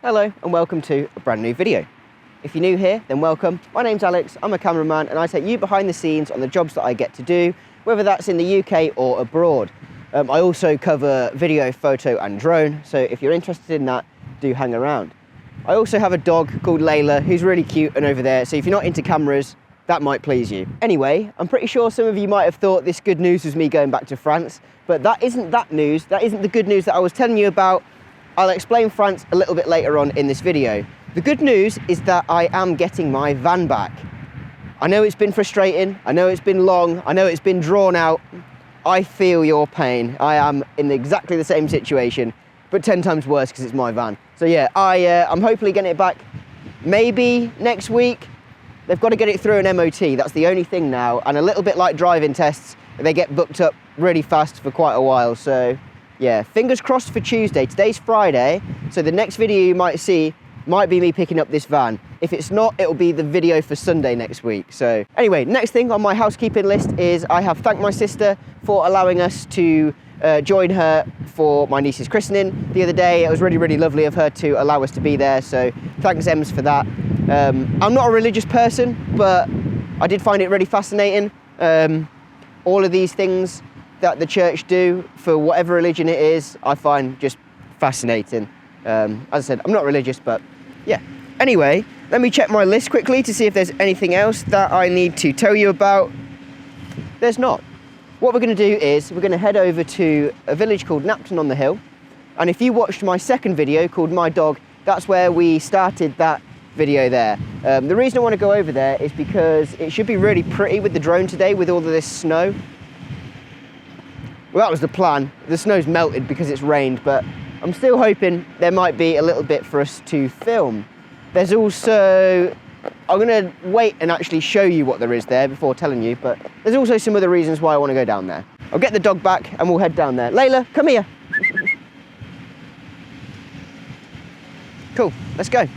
Hello and welcome to a brand new video. If you're new here, then welcome. My name's Alex, I'm a cameraman and I take you behind the scenes on the jobs that I get to do, whether that's in the UK or abroad. I also cover video, photo and drone, so if you're interested in that, do hang around. I also have a dog called Layla who's really cute and over there, so if you're not into cameras, that might please you. Anyway, I'm pretty sure some of you might have thought this good news was me going back to France, but that isn't that news, that isn't the good news that I was telling you about. I'll explain France a little bit later on in this video. The good news is that I am getting my van back. I know it's been frustrating, I know it's been long, I know it's been drawn out. I feel your pain. I am in exactly the same situation, but 10 times worse because it's my van. So yeah, I'm hopefully getting it back maybe next week. They've got to get it through an MOT, that's the only thing now, and a little bit like driving tests, they get booked up really fast for quite a while, so yeah, fingers crossed for Tuesday. Today's Friday, so the next video you might see might be me picking up this van. If it's not, it'll be the video for Sunday next week. So anyway, next thing on my housekeeping list is I have thanked my sister for allowing us to join her for my niece's christening the other day. It was really, really lovely of her to allow us to be there, so thanks Ems for that. I'm not a religious person, but I did find it really fascinating. All of these things that the church do for whatever religion it is, I find just fascinating. As I said, I'm not religious, but yeah. Anyway, let me check my list quickly to see if there's anything else that I need to tell you about. There's not. What we're going to do is we're going to head over to a village called Napton on the hill. And if you watched my second video called My Dog, that's where we started that video there. The reason I want to go over there is because it should be really pretty with the drone today with all of this snow. Well, that was the plan. The snow's melted because it's rained, but I'm still hoping there might be a little bit for us to film. There's also, I'm gonna wait and actually show you what there is there before telling you, but there's also some other reasons why I want to go down there. I'll get the dog back and we'll head down there. Layla, come here. Cool, let's go.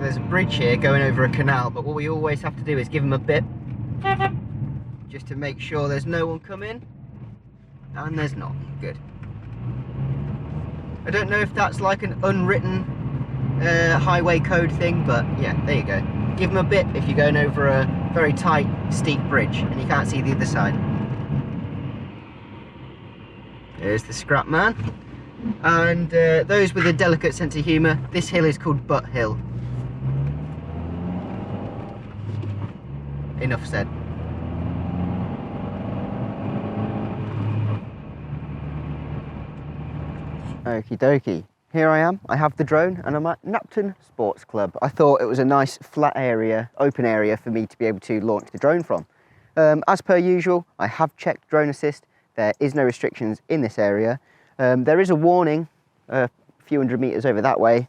There's a bridge here going over a canal, but what we always have to do is give them a bip just to make sure there's no one coming, and there's not. Good. I don't know if that's like an unwritten highway code thing, but yeah, there you go. Give them a bip if you're going over a very tight, steep bridge and you can't see the other side. There's the scrap man, and those with a delicate sense of humour, this hill is called Butt Hill. Enough said. Okie dokie. Here I am. I have the drone and I'm at Napton Sports Club. I thought it was a nice flat area, open area for me to be able to launch the drone from. As per usual, I have checked drone assist. There is no restrictions in this area. There is a warning a few hundred meters over that way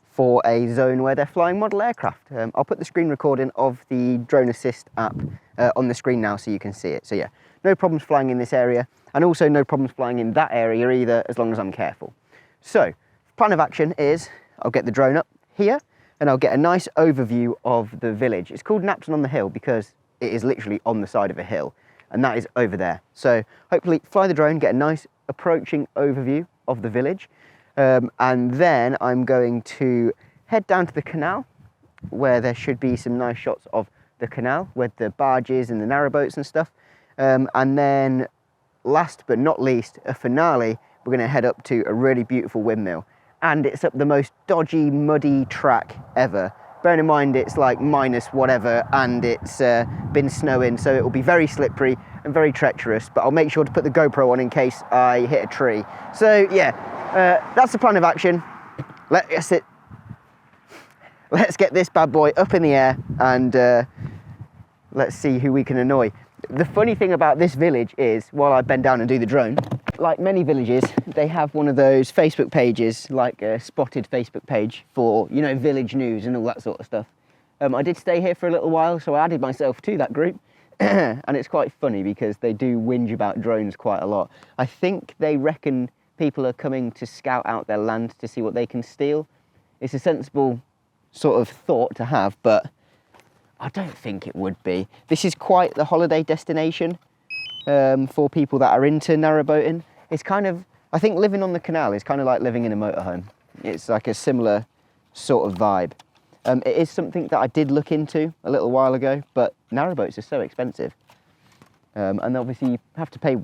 for a zone where they're flying model aircraft. I'll put the screen recording of the drone assist app on the screen now so you can see it. So yeah, no problems flying in this area, and also no problems flying in that area either, as long as I'm careful. So, plan of action is I'll get the drone up here and I'll get a nice overview of the village. It's called Napton on the hill because it is literally on the side of a hill, and that is over there. So hopefully fly the drone, get a nice approaching overview of the village. And then I'm going to head down to the canal where there should be some nice shots of the canal with the barges and the narrowboats and stuff. And then last but not least, a finale, we're going to head up to a really beautiful windmill. And it's up the most dodgy, muddy track ever. Bearing in mind it's like minus whatever and it's been snowing, so it will be very slippery and very treacherous, but I'll make sure to put the GoPro on in case I hit a tree. So yeah, that's the plan of action. Let's get this bad boy up in the air and let's see who we can annoy. The funny thing about this village is, while I bend down and do the drone, like many villages, they have one of those Facebook pages, like a spotted Facebook page for, you know, village news and all that sort of stuff. I did stay here for a little while, so I added myself to that group. And it's quite funny because they do whinge about drones quite a lot. I think they reckon people are coming to scout out their land to see what they can steal. It's a sensible sort of thought to have, but I don't think it would be. This is quite the holiday destination for people that are into narrowboating. It's kind of, I think living on the canal is kind of like living in a motorhome. It's like a similar sort of vibe. It is something that I did look into a little while ago, but narrowboats are so expensive. And obviously you have to pay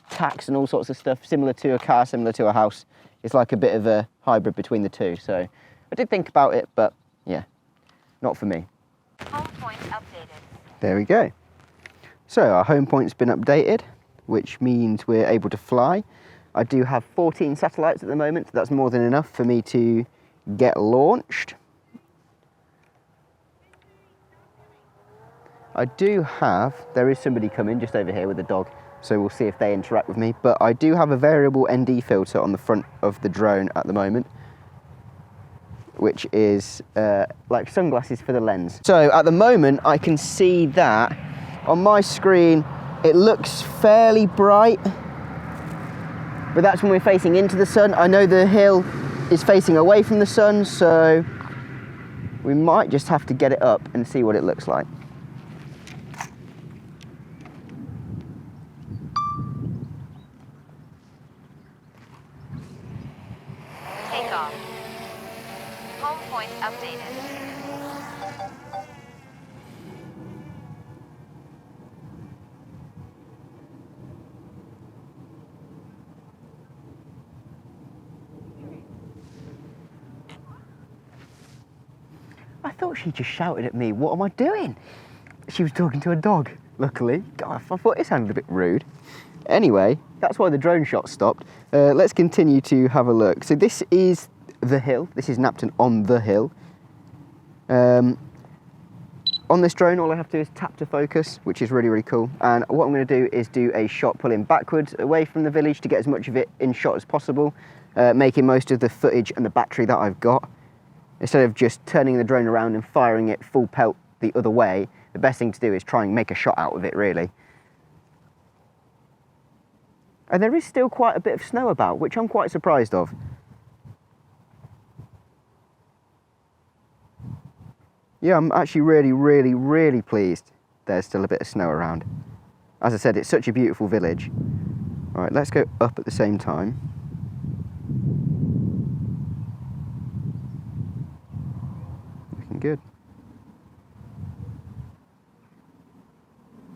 tax and all sorts of stuff, similar to a car, similar to a house. It's like a bit of a hybrid between the two. So I did think about it, but yeah, not for me. Home point updated. There we go. So our home point's been updated, which means we're able to fly. I do have 14 satellites at the moment, so that's more than enough for me to get launched. I do have, there is somebody coming just over here with a dog, so we'll see if they interact with me, but I do have a variable ND filter on the front of the drone at the moment, which is like sunglasses for the lens. So at the moment I can see that on my screen it looks fairly bright, but that's when we're facing into the sun. I know the hill is facing away from the sun, so we might just have to get it up and see what it looks like. Take off. Home point updated. I thought she just shouted at me, "What am I doing?" She was talking to a dog, luckily. God, I thought it sounded a bit rude. Anyway, that's why the drone shot stopped. Let's continue to have a look. So this is the hill. This is Napton on the hill. On this drone, all I have to do is tap to focus, which is really, really cool. And what I'm going to do is do a shot pulling backwards away from the village to get as much of it in shot as possible, making most of the footage and the battery that I've got. Instead of just turning the drone around and firing it full pelt the other way, the best thing to do is try and make a shot out of it, really. And there is still quite a bit of snow about, which I'm quite surprised of. Yeah, I'm actually really, really, really pleased there's still a bit of snow around. As I said, it's such a beautiful village. All right, let's go up at the same time. Looking good.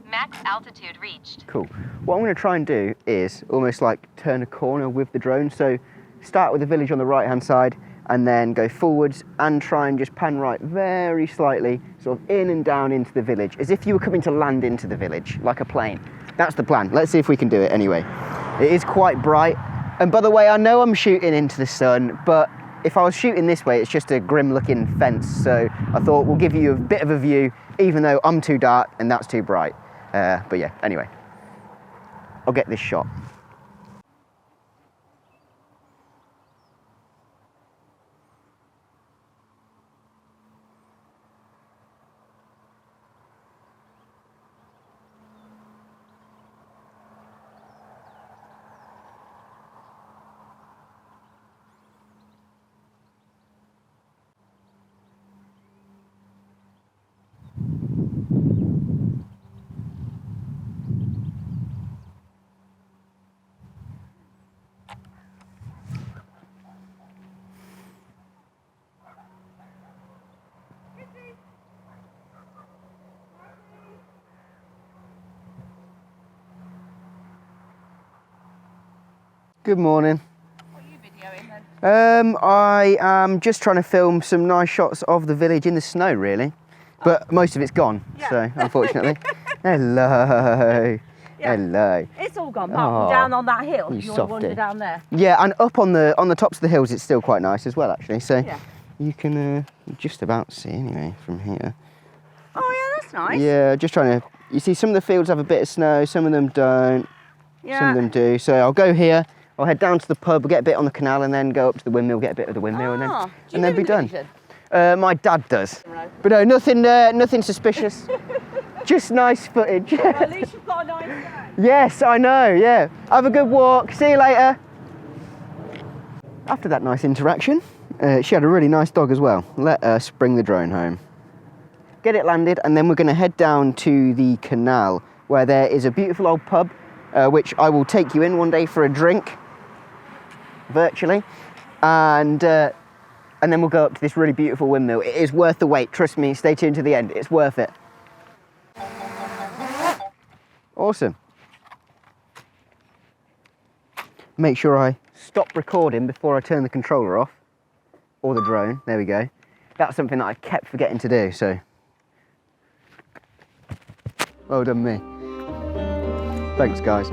Max altitude reached. Cool. What I'm going to try and do is almost like turn a corner with the drone. So start with the village on the right hand side and then go forwards and try and just pan right very slightly, sort of in and down into the village, as if you were coming to land into the village, like a plane. That's the plan. Let's see if we can do it anyway. It is quite bright. And by the way, I know I'm shooting into the sun, but if I was shooting this way, it's just a grim looking fence. So I thought we'll give you a bit of a view, even though I'm too dark and that's too bright. But yeah, anyway, I'll get this shot. Good morning. What are you videoing then? I am just trying to film some nice shots of the village in the snow, really. But most of it's gone, so unfortunately. Hello. Yeah. Hello. It's all gone, apart from down on that hill. You want to wander down there? Yeah, and up on the tops of the hills, it's still quite nice as well, actually. So you can just about see anyway from here. Oh yeah, that's nice. Yeah, just trying to. You see, some of the fields have a bit of snow, some of them don't. Yeah. Some of them do. So I'll go here. I'll head down to the pub, get a bit on the canal, and then go up to the windmill, get a bit of the windmill, and then be done. My dad does. Right. But no, nothing suspicious. Just nice footage. Well, at least you've got a nice day. Yes, I know, yeah. Have a good walk. See you later. After that nice interaction, she had a really nice dog as well. Let us bring the drone home. Get it landed, and then we're going to head down to the canal, where there is a beautiful old pub, which I will take you in one day for a drink, virtually. And then we'll go up to this really beautiful windmill. It is worth the wait, trust me, stay tuned to the end, it's worth it. Awesome. Make sure I stop recording before I turn the controller off, or the drone, there we go. That's something that I kept forgetting to do, so. Well done me. Thanks guys.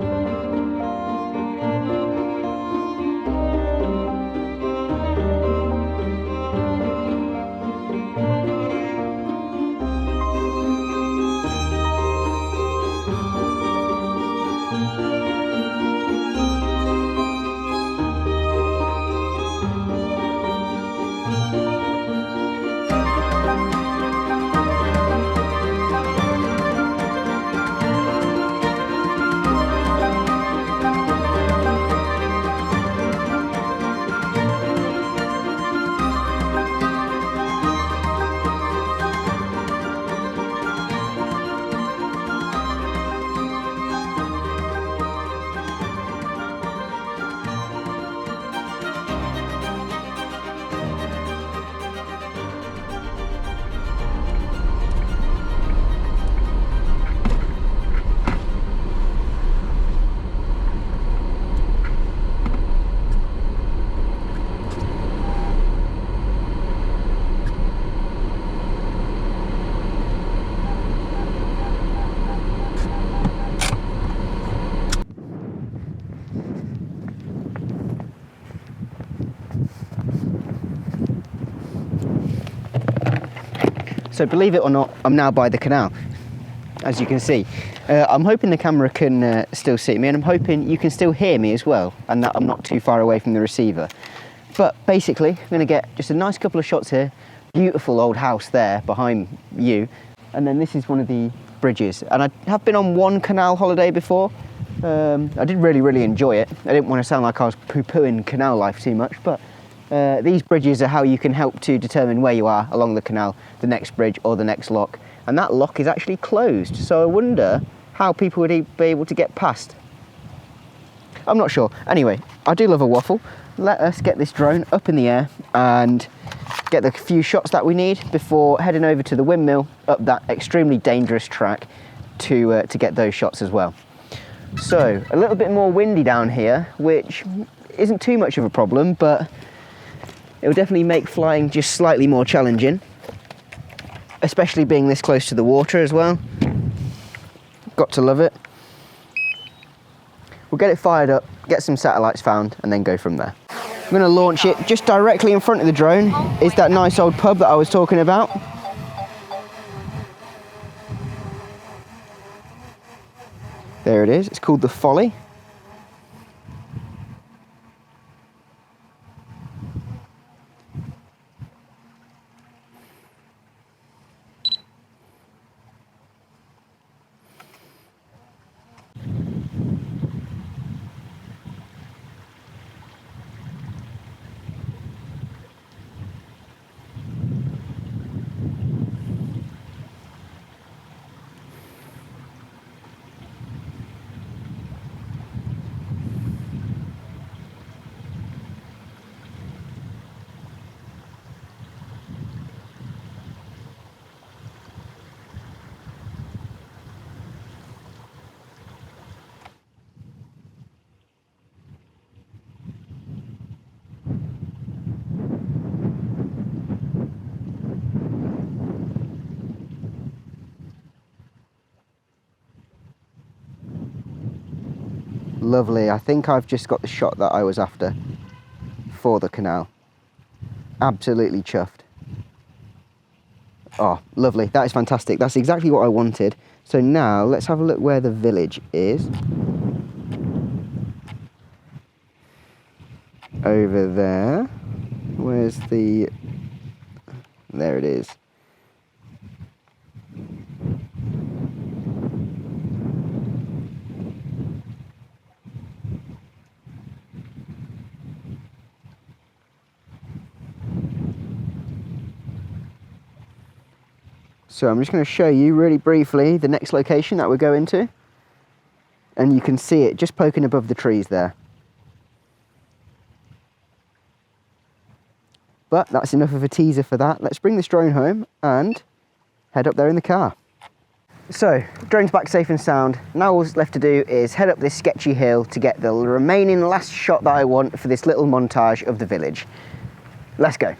So believe it or not, I'm now by the canal, as you can see. I'm hoping the camera can still see me, and I'm hoping you can still hear me as well, and that I'm not too far away from the receiver. But basically, I'm going to get just a nice couple of shots here. Beautiful old house there behind you. And then this is one of the bridges. And I have been on one canal holiday before. I did really enjoy it. I didn't want to sound like I was poo-pooing canal life too much, but these bridges are how you can help to determine where you are along the canal, the next bridge or the next lock. And that lock is actually closed. So I wonder how people would be able to get past. I'm not sure. Anyway, I do love a waffle. Let us get this drone up in the air and get the few shots that we need before heading over to the windmill up that extremely dangerous track to get those shots as well. So a little bit more windy down here, which isn't too much of a problem, but it will definitely make flying just slightly more challenging, especially being this close to the water as well. Got to love it. We'll get it fired up, get some satellites found, and then go from there. I'm going to launch it. Just directly in front of the drone is that nice old pub that I was talking about. There it is. It's called The Folly. Lovely. I think I've just got the shot that I was after for the canal. Absolutely chuffed. Oh, lovely. That is fantastic. That's exactly what I wanted. So now let's have a look where the village is. Over there. Where's the... There it is. So I'm just going to show you really briefly the next location that we're going to. And you can see it just poking above the trees there. But that's enough of a teaser for that. Let's bring this drone home and head up there in the car. So, drone's back safe and sound. Now all that's left to do is head up this sketchy hill to get the remaining last shot that I want for this little montage of the village. Let's go.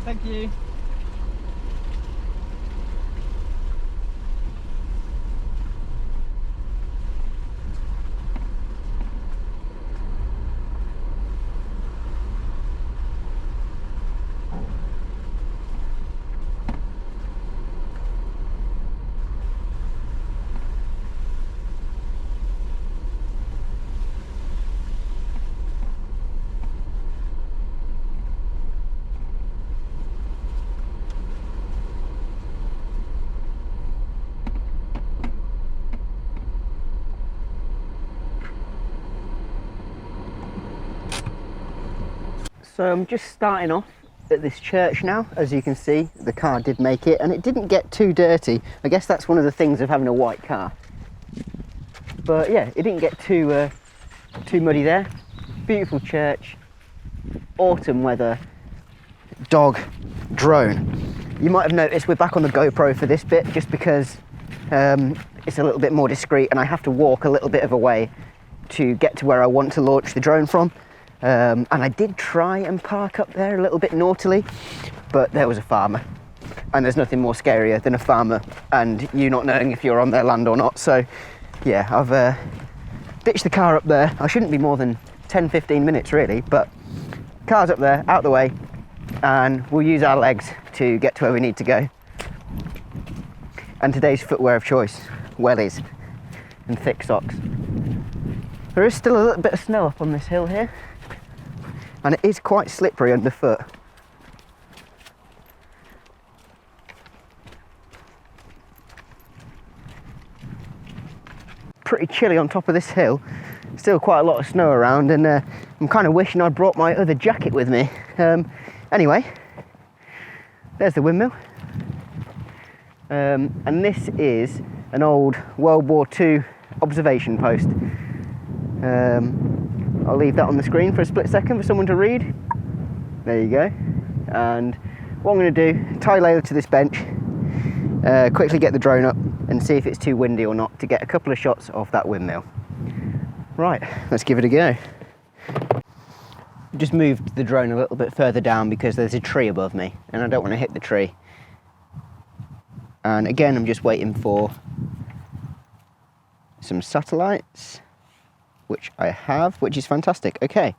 Thank you. So I'm just starting off at this church now. As you can see, the car did make it and it didn't get too dirty. I guess that's one of the things of having a white car. But yeah, it didn't get too muddy there. Beautiful church, autumn weather, dog, drone. You might have noticed we're back on the GoPro for this bit just because it's a little bit more discreet and I have to walk a little bit of a way to get to where I want to launch the drone from. And I did try and park up there a little bit naughtily, but there was a farmer. And there's nothing more scarier than a farmer and you not knowing if you're on their land or not. So yeah, I've ditched the car up there. I shouldn't be more than 10-15 minutes really, but car's up there, out the way, and we'll use our legs to get to where we need to go. And today's footwear of choice, wellies and thick socks. There is still a little bit of snow up on this hill here, and it is quite slippery underfoot. Pretty chilly on top of this hill, still quite a lot of snow around, and I'm kind of wishing I'd brought my other jacket with me. Anyway, there's the windmill, and this is an old World War II observation post. I'll leave that on the screen for a split second for someone to read. There you go. And what I'm going to do, tie Layla to this bench, quickly get the drone up and see if it's too windy or not to get a couple of shots of that windmill. Right, let's give it a go. Just moved the drone a little bit further down because there's a tree above me and I don't want to hit the tree. And again, I'm just waiting for some satellites, which I have, which is fantastic. Okay.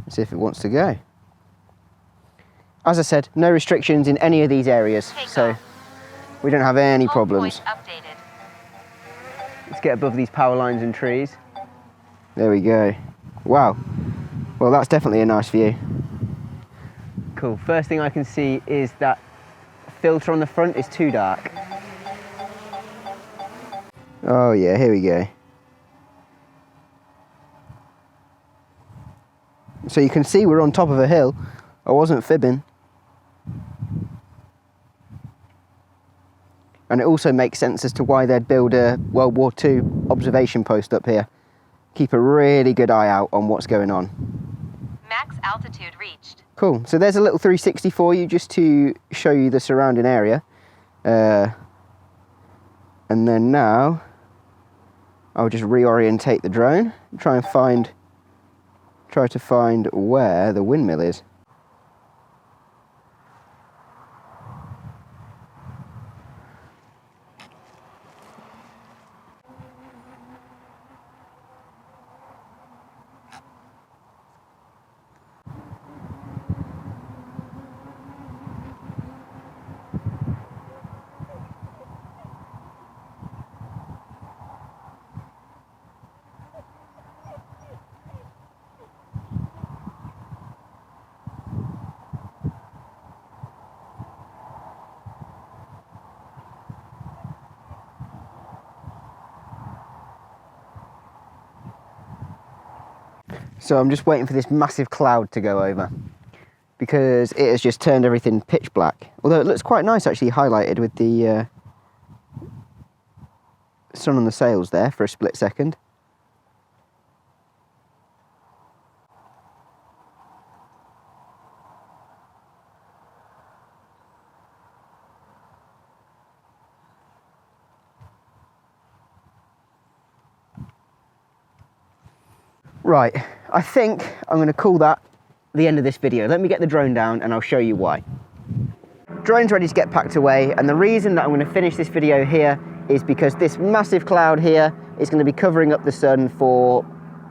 Let's see if it wants to go. As I said, no restrictions in any of these areas, so we don't have any problems. Let's get above these power lines and trees. There we go. Wow. Well, that's definitely a nice view. Cool. First thing I can see is that filter on the front is too dark. Oh yeah, here we go. So you can see we're on top of a hill. I wasn't fibbing. And it also makes sense as to why they'd build a World War II observation post up here. Keep a really good eye out on what's going on. Max altitude reached. Cool, so there's a little 360 for you just to show you the surrounding area. And then now, I'll just reorientate the drone, try to find where the windmill is. So I'm just waiting for this massive cloud to go over because it has just turned everything pitch black. Although it looks quite nice actually highlighted with the sun on the sails there for a split second. Right, I think I'm going to call that the end of this video. Let me get the drone down and I'll show you why. Drone's ready to get packed away, and the reason that I'm going to finish this video here is because this massive cloud here is going to be covering up the sun for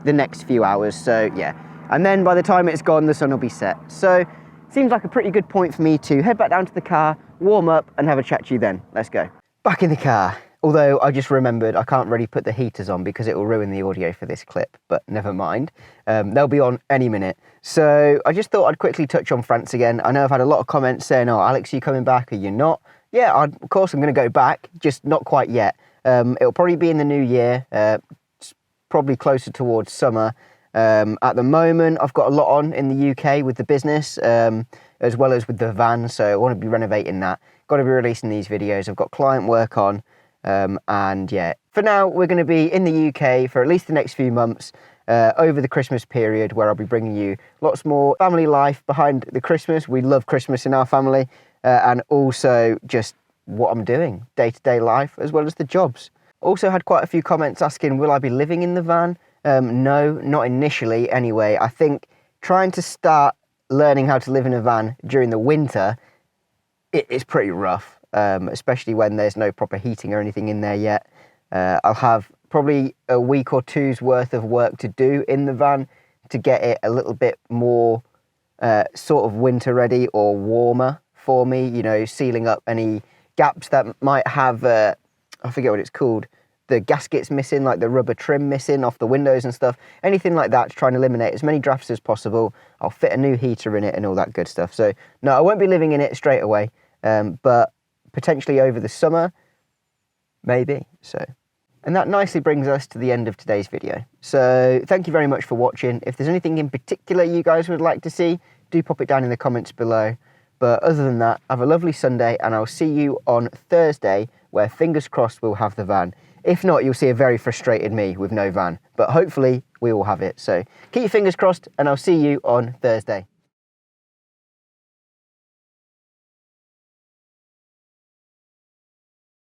the next few hours, so yeah. And then by the time it's gone, the sun will be set. So, seems like a pretty good point for me to head back down to the car, warm up and have a chat to you then. Let's go. Back in the car. Although I just remembered I can't really put the heaters on because it will ruin the audio for this clip, but never mind. They'll be on any minute. So I just thought I'd quickly touch on France again. I know I've had a lot of comments saying, oh, Alex, are you coming back? Are you not? Yeah, of course I'm going to go back, just not quite yet. It'll probably be in the new year, probably closer towards summer. At the moment, I've got a lot on in the UK with the business, as well as with the van, so I want to be renovating that. Got to be releasing these videos. I've got client work on. And yeah, for now we're going to be in the UK for at least the next few months over the Christmas period, where I'll be bringing you lots more family life behind the Christmas. We love Christmas in our family, and also just what I'm doing, day-to-day life, as well as the jobs. Also had quite a few comments asking, will I be living in the van? No, not initially anyway. I think trying to start learning how to live in a van during the winter, it's pretty rough. Especially when there's no proper heating or anything in there yet. I'll have probably a week or two's worth of work to do in the van to get it a little bit more sort of winter ready or warmer for me, you know, sealing up any gaps that might have, I forget what it's called, the gaskets missing, like the rubber trim missing off the windows and stuff, anything like that to try and eliminate as many drafts as possible. I'll fit a new heater in it and all that good stuff. So no, I won't be living in it straight away, but potentially over the summer, maybe. So, and that nicely brings us to the end of today's video. So thank you very much for watching. If there's anything in particular you guys would like to see, do pop it down in the comments below. But other than that, have a lovely Sunday, and I'll see you on Thursday, where fingers crossed we'll have the van. If not, you'll see a very frustrated me with no van, but hopefully we will have it. So keep your fingers crossed, and I'll see you on Thursday.